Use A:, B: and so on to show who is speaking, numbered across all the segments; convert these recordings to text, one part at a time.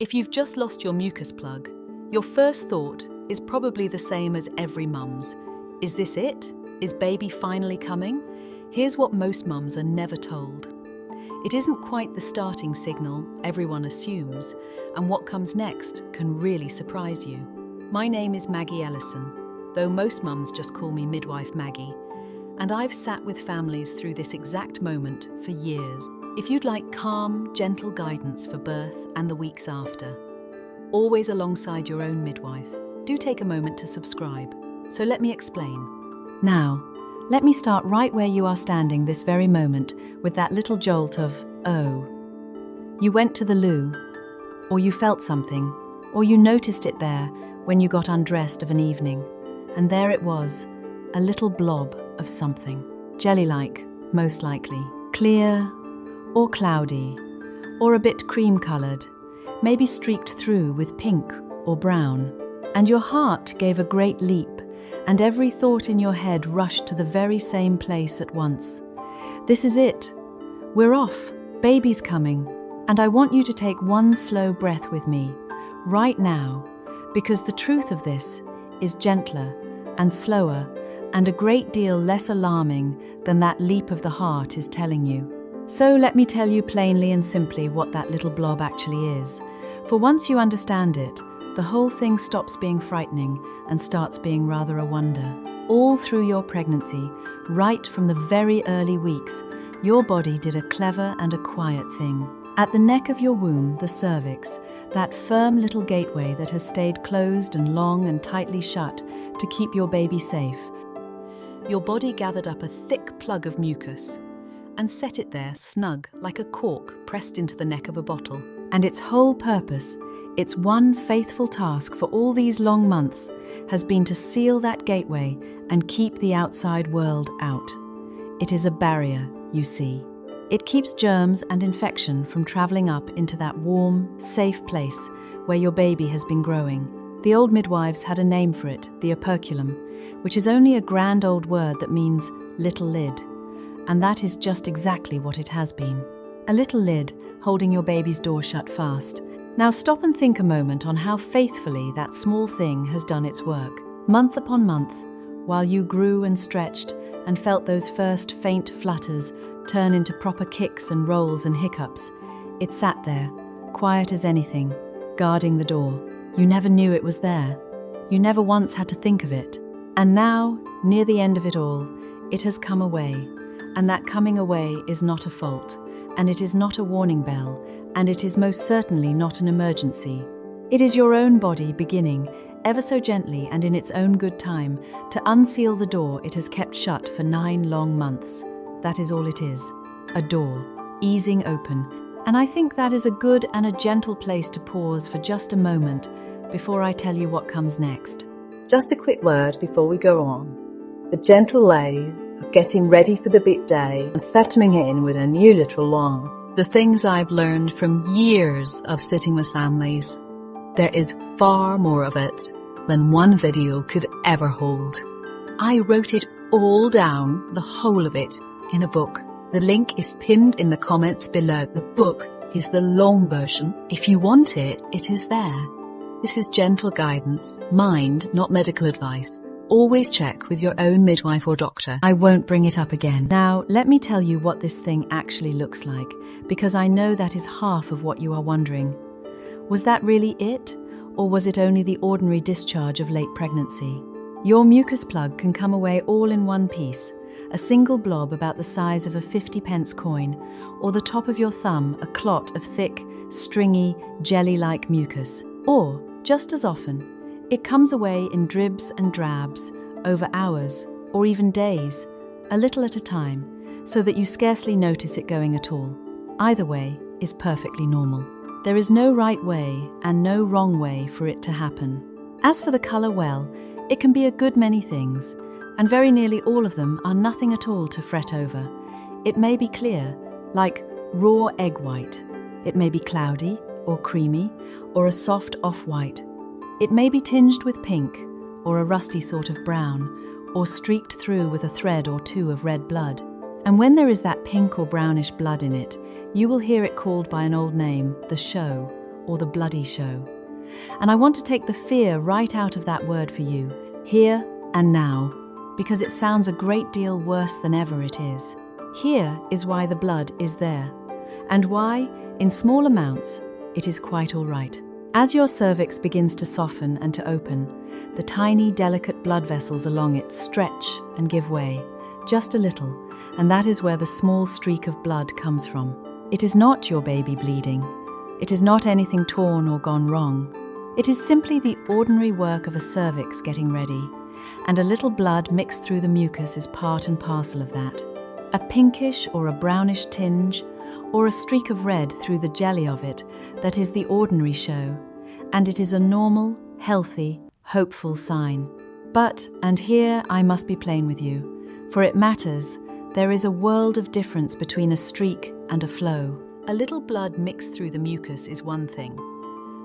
A: If you've just lost your mucus plug, your first thought is probably the same as every mum's. Is this it? Is baby finally coming? Here's what most mums are never told. It isn't quite the starting signal everyone assumes, and what comes next can really surprise you. My name is Maggie Ellison, though most mums just call me Midwife Maggie, and I've sat with families through this exact moment for years. If you'd like calm, gentle guidance for birth and the weeks after, always alongside your own midwife, do take a moment to subscribe. So let me explain. Now, let me start right where you are standing this very moment with that little jolt of, oh. You went to the loo, or you felt something, or you noticed it there when you got undressed of an evening, and there it was, a little blob of something, jelly-like, most likely, clear or cloudy, or a bit cream-coloured, maybe streaked through with pink or brown. And your heart gave a great leap, and every thought in your head rushed to the very same place at once. This is it. We're off. Baby's coming. And I want you to take one slow breath with me, right now, because the truth of this is gentler and slower and a great deal less alarming than that leap of the heart is telling you. So let me tell you plainly and simply what that little blob actually is. For once you understand it, the whole thing stops being frightening and starts being rather a wonder. All through your pregnancy, right from the very early weeks, your body did a clever and a quiet thing. At the neck of your womb, the cervix, that firm little gateway that has stayed closed and long and tightly shut to keep your baby safe, your body gathered up a thick plug of mucus and set it there snug like a cork pressed into the neck of a bottle. And its whole purpose, its one faithful task for all these long months, has been to seal that gateway and keep the outside world out. It is a barrier, you see. It keeps germs and infection from travelling up into that warm, safe place where your baby has been growing. The old midwives had a name for it, the operculum, which is only a grand old word that means little lid. And that is just exactly what it has been. A little lid holding your baby's door shut fast. Now stop and think a moment on how faithfully that small thing has done its work. Month upon month, while you grew and stretched and felt those first faint flutters turn into proper kicks and rolls and hiccups, it sat there, quiet as anything, guarding the door. You never knew it was there. You never once had to think of it. And now, near the end of it all, it has come away. And that coming away is not a fault, and it is not a warning bell, and it is most certainly not an emergency. It is your own body beginning, ever so gently and in its own good time, to unseal the door it has kept shut for 9 long months. That is all it is, a door, easing open. And I think that is a good and a gentle place to pause for just a moment before I tell you what comes next.
B: Just a quick word before we go on. The gentle ladies of getting ready for the big day and settling in with a new little one.
A: The things I've learned from years of sitting with families, there is far more of it than one video could ever hold. I wrote it all down, the whole of it, in a book. The link is pinned in the comments below. The book is the long version. If you want it, it is there. This is gentle guidance, mind, not medical advice. Always check with your own midwife or doctor. I won't bring it up again. Now, let me tell you what this thing actually looks like, because I know that is half of what you are wondering. Was that really it? Or was it only the ordinary discharge of late pregnancy? Your mucus plug can come away all in one piece, a single blob about the size of a 50p coin, or the top of your thumb, a clot of thick, stringy, jelly-like mucus. Or, just as often, it comes away in dribs and drabs, over hours, or even days, a little at a time, so that you scarcely notice it going at all. Either way is perfectly normal. There is no right way and no wrong way for it to happen. As for the colour, well, it can be a good many things, and very nearly all of them are nothing at all to fret over. It may be clear, like raw egg white. It may be cloudy or creamy, or a soft off-white. It may be tinged with pink, or a rusty sort of brown, or streaked through with a thread or two of red blood. And when there is that pink or brownish blood in it, you will hear it called by an old name, the show, or the bloody show. And I want to take the fear right out of that word for you, here and now, because it sounds a great deal worse than ever it is. Here is why the blood is there, and why, in small amounts, it is quite all right. As your cervix begins to soften and to open, the tiny, delicate blood vessels along it stretch and give way, just a little, and that is where the small streak of blood comes from. It is not your baby bleeding. It is not anything torn or gone wrong. It is simply the ordinary work of a cervix getting ready, and a little blood mixed through the mucus is part and parcel of that. A pinkish or a brownish tinge, or a streak of red through the jelly of it, that is the ordinary show, and it is a normal, healthy, hopeful sign. But, and here I must be plain with you, for it matters, there is a world of difference between a streak and a flow. A little blood mixed through the mucus is one thing.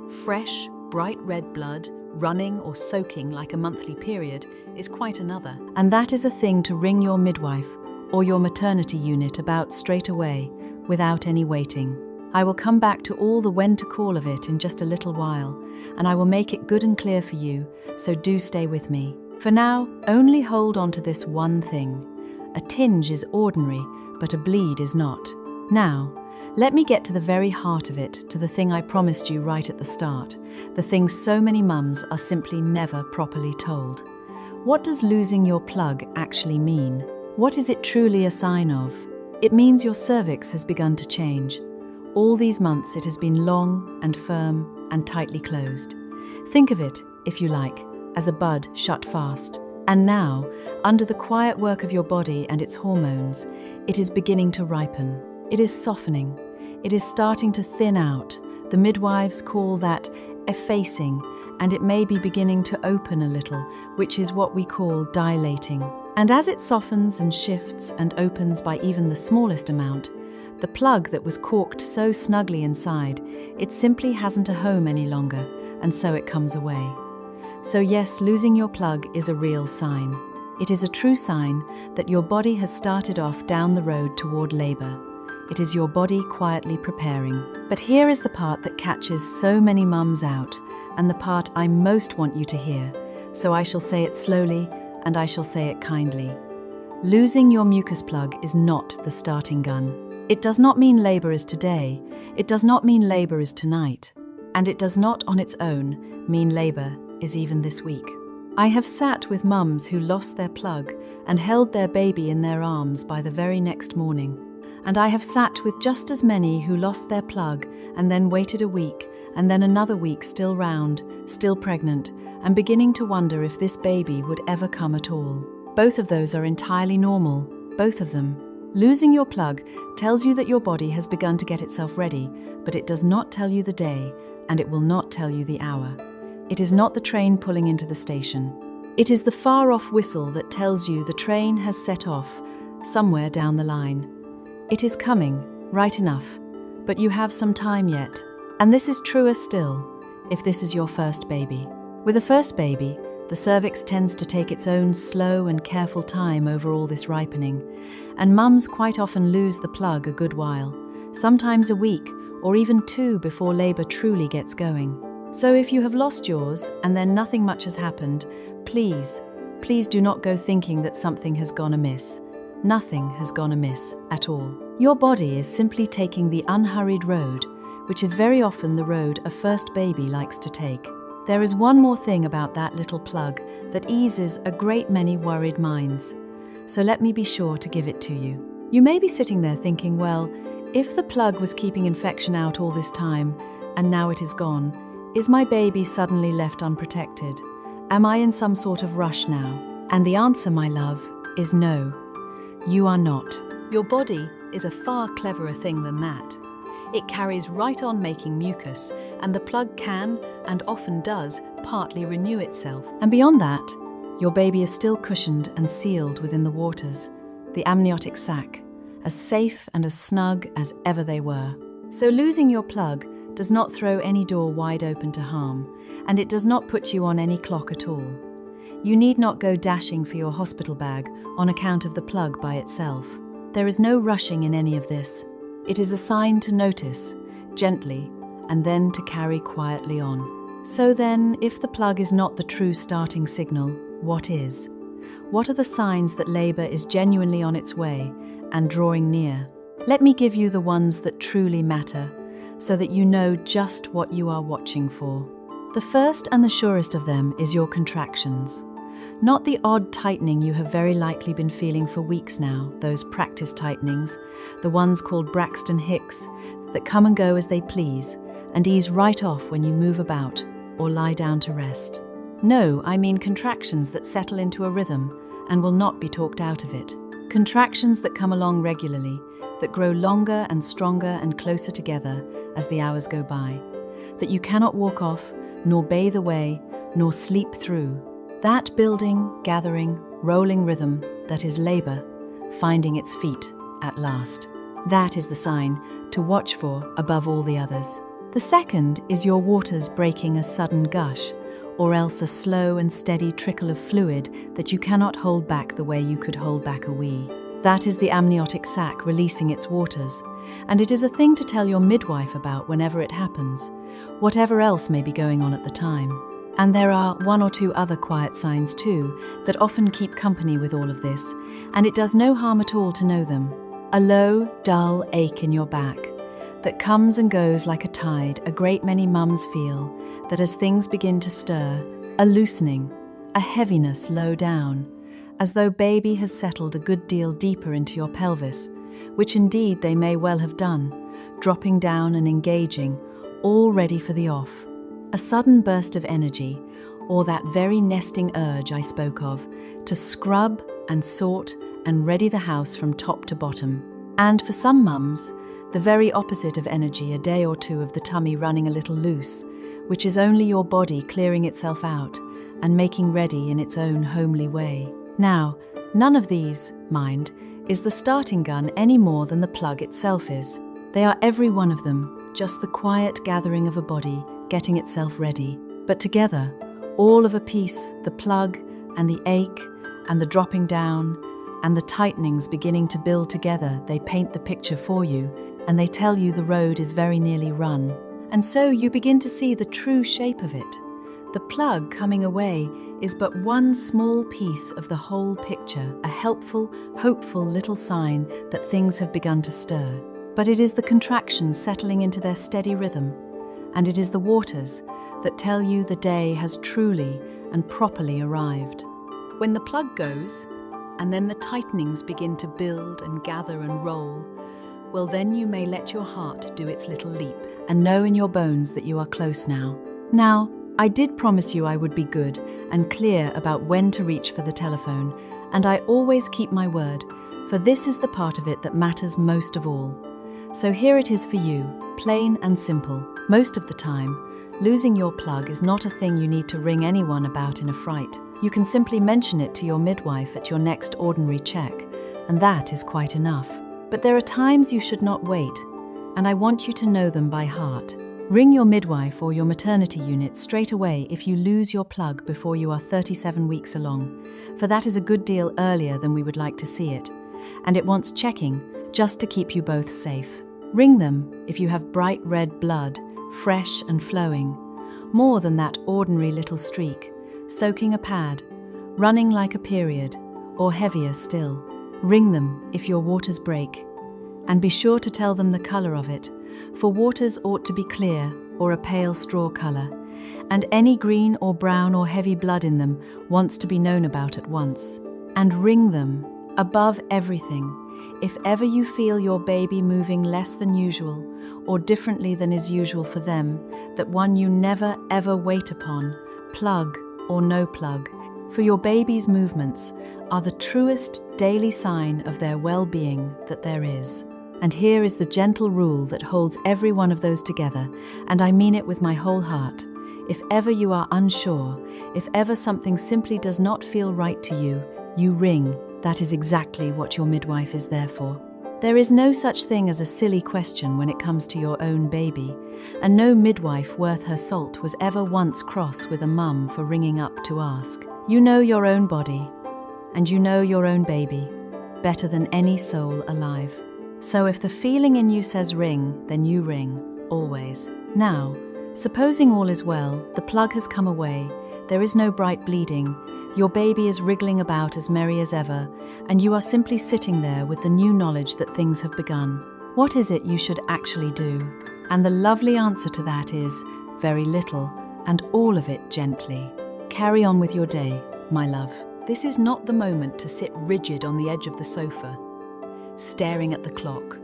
A: Fresh, bright red blood, running or soaking like a monthly period, is quite another. And that is a thing to ring your midwife or your maternity unit about straight away, without any waiting. I will come back to all the when to call of it in just a little while, and I will make it good and clear for you, so do stay with me. For now, only hold on to this one thing. A tinge is ordinary, but a bleed is not. Now, let me get to the very heart of it, to the thing I promised you right at the start, the thing so many mums are simply never properly told. What does losing your plug actually mean? What is it truly a sign of? It means your cervix has begun to change. All these months it has been long and firm and tightly closed. Think of it, if you like, as a bud shut fast. And now, under the quiet work of your body and its hormones, it is beginning to ripen. It is softening. It is starting to thin out. The midwives call that effacing, and it may be beginning to open a little, which is what we call dilating. And as it softens and shifts and opens by even the smallest amount, the plug that was corked so snugly inside, it simply hasn't a home any longer, and so it comes away. So yes, losing your plug is a real sign. It is a true sign that your body has started off down the road toward labor. It is your body quietly preparing. But here is the part that catches so many mums out, and the part I most want you to hear, so I shall say it slowly and I shall say it kindly. Losing your mucus plug is not the starting gun. It does not mean labor is today, it does not mean labor is tonight, and it does not on its own mean labor is even this week. I have sat with mums who lost their plug and held their baby in their arms by the very next morning. And I have sat with just as many who lost their plug and then waited a week and then another week still round, still pregnant, and beginning to wonder if this baby would ever come at all. Both of those are entirely normal, both of them. Losing your plug tells you that your body has begun to get itself ready, but it does not tell you the day, and it will not tell you the hour. It is not the train pulling into the station. It is the far-off whistle that tells you the train has set off somewhere down the line. It is coming, right enough, but you have some time yet. And this is truer still, if this is your first baby. With a first baby, the cervix tends to take its own slow and careful time over all this ripening, and mums quite often lose the plug a good while, sometimes a week or even 2 before labour truly gets going. So if you have lost yours and then nothing much has happened, please do not go thinking that something has gone amiss. Nothing has gone amiss at all. Your body is simply taking the unhurried road, which is very often the road a first baby likes to take. There is one more thing about that little plug that eases a great many worried minds. So let me be sure to give it to you. You may be sitting there thinking, well, if the plug was keeping infection out all this time and now it is gone, is my baby suddenly left unprotected? Am I in some sort of rush now? And the answer, my love, is no. You are not. Your body is a far cleverer thing than that. It carries right on making mucus, and the plug can, and often does, partly renew itself. And beyond that, your baby is still cushioned and sealed within the waters, the amniotic sac, as safe and as snug as ever they were. So losing your plug does not throw any door wide open to harm, and it does not put you on any clock at all. You need not go dashing for your hospital bag on account of the plug by itself. There is no rushing in any of this. It is a sign to notice, gently, and then to carry quietly on. So then, if the plug is not the true starting signal, what is? What are the signs that labor is genuinely on its way and drawing near? Let me give you the ones that truly matter, so that you know just what you are watching for. The first and the surest of them is your contractions. Not the odd tightening you have very likely been feeling for weeks now, those practice tightenings, the ones called Braxton Hicks, that come and go as they please and ease right off when you move about or lie down to rest. No, I mean contractions that settle into a rhythm and will not be talked out of it. Contractions that come along regularly, that grow longer and stronger and closer together as the hours go by, that you cannot walk off, nor bathe away, nor sleep through. That building, gathering, rolling rhythm that is labor, finding its feet at last. That is the sign to watch for above all the others. The second is your waters breaking a sudden gush, or else a slow and steady trickle of fluid that you cannot hold back the way you could hold back a wee. That is the amniotic sac releasing its waters, and it is a thing to tell your midwife about whenever it happens, whatever else may be going on at the time. And there are one or two other quiet signs too that often keep company with all of this, and it does no harm at all to know them. A low, dull ache in your back that comes and goes like a tide a great many mums feel, that as things begin to stir, a loosening, a heaviness low down, as though baby has settled a good deal deeper into your pelvis, which indeed they may well have done, dropping down and engaging, all ready for the off. A sudden burst of energy, or that very nesting urge I spoke of, to scrub and sort and ready the house from top to bottom. And for some mums, the very opposite of energy, a day or two of the tummy running a little loose, which is only your body clearing itself out and making ready in its own homely way. Now, none of these, mind, is the starting gun any more than the plug itself is. They are every one of them, just the quiet gathering of a body getting itself ready. But together, all of a piece, the plug and the ache and the dropping down and the tightenings beginning to build together, they paint the picture for you and they tell you the road is very nearly run. And so you begin to see the true shape of it. The plug coming away is but one small piece of the whole picture, a helpful, hopeful little sign that things have begun to stir. But it is the contractions settling into their steady rhythm, and it is the waters that tell you the day has truly and properly arrived. When the plug goes, and then the tightenings begin to build and gather and roll, well then you may let your heart do its little leap, and know in your bones that you are close now. Now, I did promise you I would be good and clear about when to reach for the telephone, and I always keep my word, for this is the part of it that matters most of all. So here it is for you, plain and simple. Most of the time, losing your plug is not a thing you need to ring anyone about in a fright. You can simply mention it to your midwife at your next ordinary check, and that is quite enough. But there are times you should not wait, and I want you to know them by heart. Ring your midwife or your maternity unit straight away if you lose your plug before you are 37 weeks along, for that is a good deal earlier than we would like to see it, and it wants checking just to keep you both safe. Ring them if you have bright red blood, fresh and flowing, more than that ordinary little streak, soaking a pad, running like a period, or heavier still. Ring them if your waters break, and be sure to tell them the colour of it, for waters ought to be clear or a pale straw colour, and any green or brown or heavy blood in them wants to be known about at once. And ring them, above everything, if ever you feel your baby moving less than usual or differently than is usual for them, that one you never ever wait upon, plug or no plug, for your baby's movements are the truest daily sign of their well-being that there is. And here is the gentle rule that holds every one of those together, and I mean it with my whole heart. If ever you are unsure, if ever something simply does not feel right to you, you ring. That is exactly what your midwife is there for. There is no such thing as a silly question when it comes to your own baby, and no midwife worth her salt was ever once cross with a mum for ringing up to ask. You know your own body, and you know your own baby, better than any soul alive. So if the feeling in you says ring, then you ring, always. Now, supposing all is well, the plug has come away, there is no bright bleeding, your baby is wriggling about as merry as ever, and you are simply sitting there with the new knowledge that things have begun. What is it you should actually do? And the lovely answer to that is very little, and all of it gently. Carry on with your day, my love. This is not the moment to sit rigid on the edge of the sofa, staring at the clock,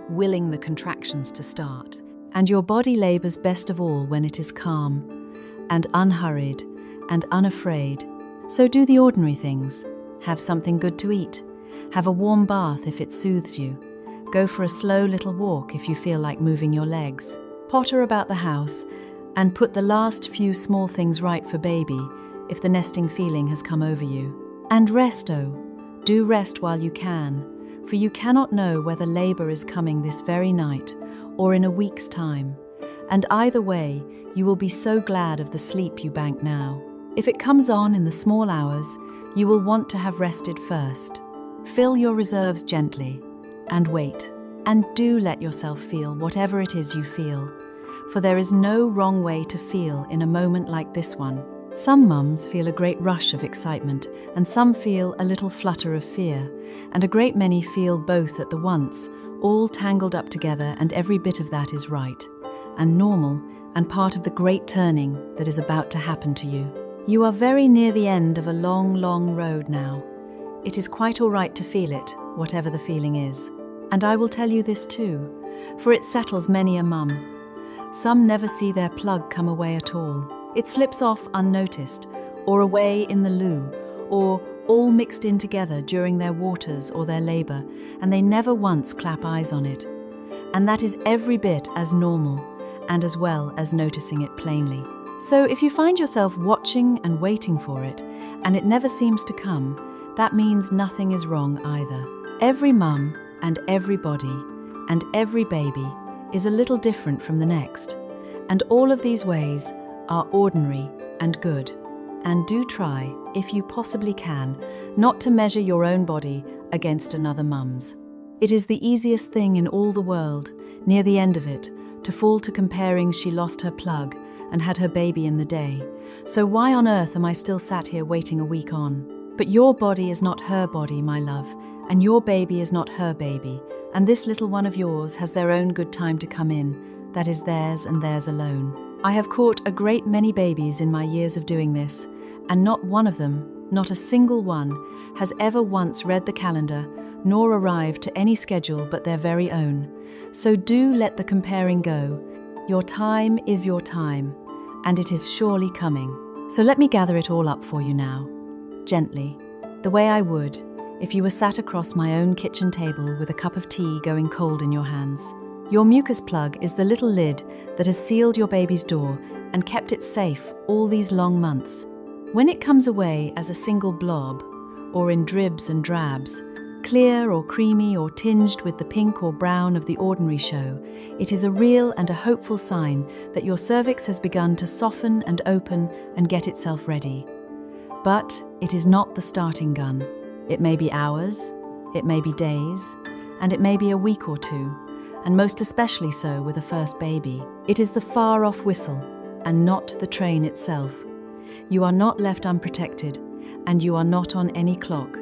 A: willing the contractions to start. And your body labors best of all when it is calm and unhurried and unafraid. So do the ordinary things. Have something good to eat. Have a warm bath if it soothes you. Go for a slow little walk if you feel like moving your legs. Potter about the house and put the last few small things right for baby if the nesting feeling has come over you. And do rest while you can, for you cannot know whether labor is coming this very night or in a week's time. And either way, you will be so glad of the sleep you bank now. If it comes on in the small hours, you will want to have rested first. Fill your reserves gently and wait. And do let yourself feel whatever it is you feel, for there is no wrong way to feel in a moment like this one. Some mums feel a great rush of excitement, and some feel a little flutter of fear, and a great many feel both at the once, all tangled up together, and every bit of that is right and normal and part of the great turning that is about to happen to you. You are very near the end of a long, long road now. It is quite all right to feel it, whatever the feeling is. And I will tell you this too, for it settles many a mum. Some never see their plug come away at all. It slips off unnoticed, or away in the loo, or all mixed in together during their waters or their labour, and they never once clap eyes on it. And that is every bit as normal, and as well as noticing it plainly. So if you find yourself watching and waiting for it, and it never seems to come, that means nothing is wrong either. Every mum and every body and every baby is a little different from the next, and all of these ways are ordinary and good. And do try, if you possibly can, not to measure your own body against another mum's. It is the easiest thing in all the world, near the end of it, to fall to comparing she lost her plug and had her baby in the day. So why on earth am I still sat here waiting a week on? But your body is not her body, my love, and your baby is not her baby, and this little one of yours has their own good time to come in, that is theirs and theirs alone. I have caught a great many babies in my years of doing this, and not one of them, not a single one, has ever once read the calendar, nor arrived to any schedule but their very own. So do let the comparing go. Your time is your time, and it is surely coming. So let me gather it all up for you now, gently, the way I would if you were sat across my own kitchen table with a cup of tea going cold in your hands. Your mucus plug is the little lid that has sealed your baby's door and kept it safe all these long months. When it comes away as a single blob, or in dribs and drabs, clear or creamy or tinged with the pink or brown of the ordinary show, it is a real and a hopeful sign that your cervix has begun to soften and open and get itself ready. But it is not the starting gun. It may be hours, it may be days, and it may be a week or two, and most especially so with a first baby. It is the far-off whistle, and not the train itself. You are not left unprotected, and you are not on any clock.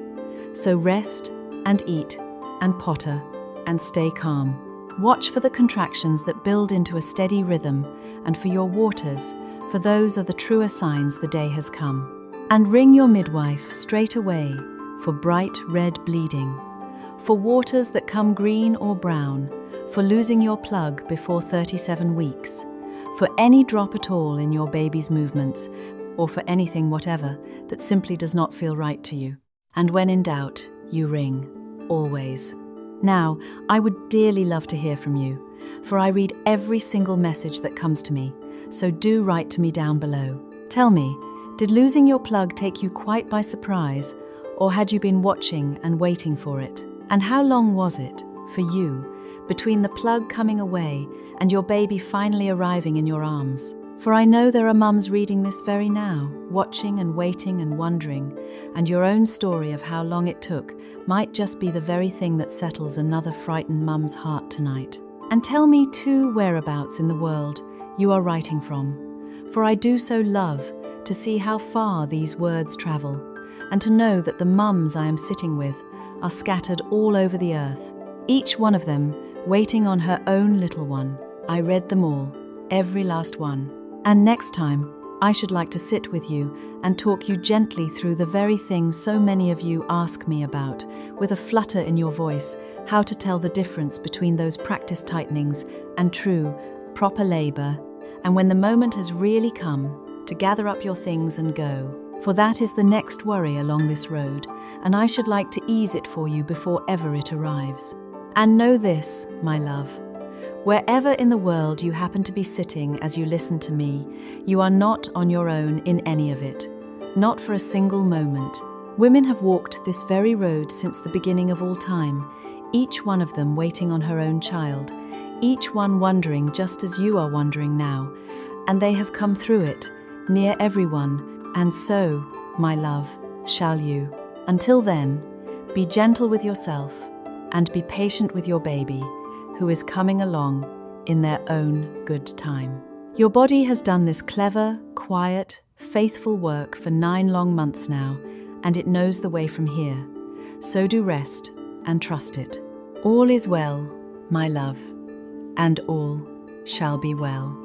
A: So rest, and eat, and potter, and stay calm. Watch for the contractions that build into a steady rhythm, and for your waters, for those are the truer signs the day has come. And ring your midwife straight away for bright red bleeding, for waters that come green or brown, for losing your plug before 37 weeks, for any drop at all in your baby's movements, or for anything whatever that simply does not feel right to you. And when in doubt, you ring, always. Now, I would dearly love to hear from you, for I read every single message that comes to me, so do write to me down below. Tell me, did losing your plug take you quite by surprise, or had you been watching and waiting for it? And how long was it, for you, between the plug coming away and your baby finally arriving in your arms? For I know there are mums reading this very now, watching and waiting and wondering, and your own story of how long it took might just be the very thing that settles another frightened mum's heart tonight. And tell me too whereabouts in the world you are writing from, for I do so love to see how far these words travel, and to know that the mums I am sitting with are scattered all over the earth, each one of them waiting on her own little one. I read them all, every last one. And next time, I should like to sit with you and talk you gently through the very things so many of you ask me about, with a flutter in your voice, how to tell the difference between those practice tightenings and true, proper labour, and when the moment has really come, to gather up your things and go. For that is the next worry along this road, and I should like to ease it for you before ever it arrives. And know this, my love, wherever in the world you happen to be sitting as you listen to me, you are not on your own in any of it, not for a single moment. Women have walked this very road since the beginning of all time, each one of them waiting on her own child, each one wondering just as you are wondering now, and they have come through it, near everyone, and so, my love, shall you. Until then, be gentle with yourself and be patient with your baby, who is coming along in their own good time. Your body has done this clever, quiet, faithful work for 9 long months now, and it knows the way from here. So do rest and trust it. All is well, my love, and all shall be well.